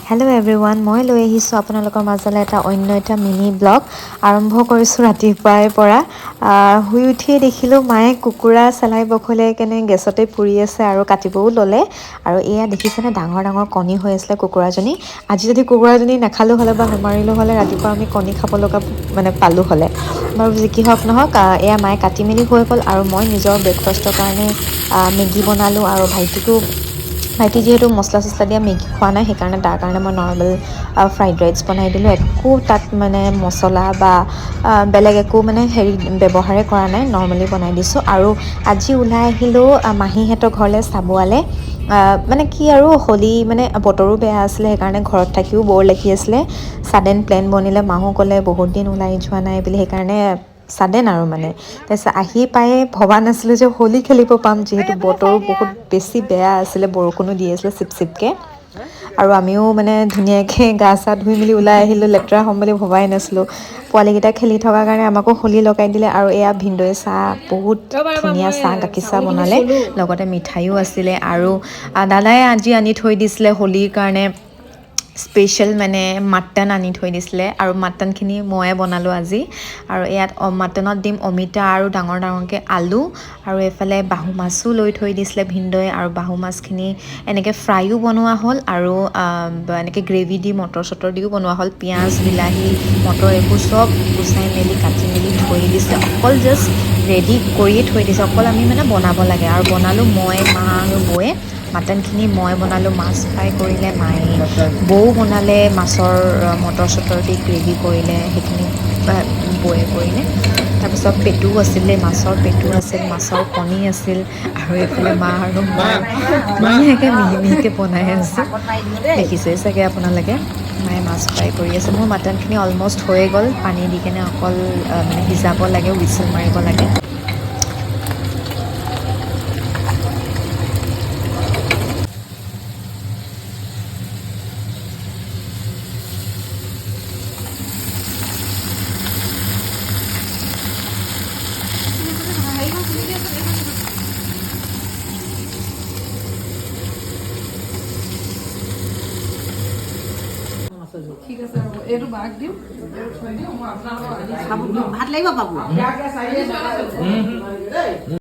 Hello' everyone, মই লৈ আহিছোঁ আপোনালোকৰ মাজলৈ এটা মিনি ব্লগ আৰম্ভ কৰিছোঁ ৰাতিপুৱাই পৰা। শুই উঠিয়ে দেখিলোঁ মায়ে কুকুৰা চেলাই বখলিয়াই কেনে গেছতে পুৰি আছে আৰু কাটিবও ল'লে। আৰু এয়া দেখিছেনে ডাঙৰ ডাঙৰ কণী হৈ আছিলে কুকুৰাজনী। আজি যদি কুকুৰাজনী নাখালোঁ হ'লে বা নেমাৰিলোঁ হ'লে ৰাতিপুৱা আমি কণী খাব লগা পালোঁ হ'লে। বাৰু যি কি হওক নহওক, এয়া মায়ে কাটি মেলি হৈ গ'ল আৰু মই নিজৰ ব্ৰেকফাষ্টৰ কাৰণে মেগী বনালোঁ। আৰু ভাইটি যিহেতু মছলা চছলা দিয়া মেগী খোৱা নাই, সেইকাৰণে তাৰ কাৰণে মই নৰ্মেল ফ্ৰাইড ৰাইচ বনাই দিলোঁ। একো তাত মছলা বা বেলেগ একো হেৰি ব্যৱহাৰেই কৰা নাই, নৰ্মেলি বনাই দিছোঁ। আৰু আজি ওলাই আহিলোঁ মাহীহঁতৰ ঘৰলৈ চাবুৱালে। কি আৰু হোলী বতৰো বেয়া আছিলে, সেইকাৰণে ঘৰত থাকিও বৰ লাগি আছিলে। ছাডেন প্লেন বনিলে, মাহো ক'লে বহুত দিন ওলাই যোৱা নাই বুলি, সেইকাৰণে ছাডেন আৰু তাৰপিছত আহি পায়ে ভবা নাছিলোঁ যে হোলী খেলিব পাম, যিহেতু বতৰো বহুত বেছি বেয়া আছিলে, বৰষুণো দি আছিলে চিপ চিপকৈ। আৰু আমিও ধুনীয়াকৈ গা চা ধুই মেলি ওলাই আহিলোঁ, লেতেৰা হ'ম বুলি ভবাই নাছিলোঁ। পোৱালীকেইটা খেলি থকাৰ কাৰণে আমাকো হোলী লগাই দিলে। আৰু এয়া ভিনদৈ চাহ, বহুত ধুনীয়া চাহ, গাখীৰ চাহ বনালে, লগতে মিঠাইও আছিলে। আৰু দাদাই আজি আনি থৈ দিছিলে হোলীৰ কাৰণে স্পেচিয়েল মাটন আনি থৈ দিছিলে, আৰু মাটনখিনি ময়ে বনালোঁ আজি। আৰু ইয়াত মাটনত দিম অমিতা আৰু ডাঙৰ ডাঙৰকৈ আলু, আৰু এইফালে বাহু মাছো লৈ থৈ দিছিলে ভিনদৈ। আৰু বাহু মাছখিনি এনেকৈ ফ্ৰাইও বনোৱা হ'ল, আৰু এনেকৈ গ্ৰেভি দি মটৰ চটৰ দিও বনোৱা হ'ল। পিঁয়াজ, বিলাহী, মটৰ এইবোৰ চব গুচাই মেলি কাটি মেলি থৈ দিছিলে, অকল জাষ্ট ৰেডি কৰিয়ে থৈ দিছে, অকল আমি বনাব লাগে। আৰু বনালোঁ মই, মা আৰু বৌয়ে। মাটনখিনি মই বনালোঁ, মাছ ফ্ৰাই কৰিলে মায়ে, বৌ বনালে মাছৰ মটৰ চটৰ দি গ্ৰেভি কৰিলে, সেইখিনি বৌয়ে কৰিলে। তাৰপিছত পেটুও আছিলে, মাছৰ পেটু আছিল, মাছৰ কণী আছিল। আৰু এইফালে মা আৰু মই ধুনীয়াকৈ মিহি মিহিকৈ বনাই আছোঁ, দেখিছেই চাগে আপোনালোকে। মায়ে মাছ ফ্ৰাই কৰি আছে, মোৰ মাটনখিনি অলম'ষ্ট হৈয়ে গ'ল। পানী দি কেনে অকল সিজাব লাগে, হুইচেল মাৰিব লাগে। ঠিক আছে, এইটো বাক দিম, ভাত লাগিব পাব।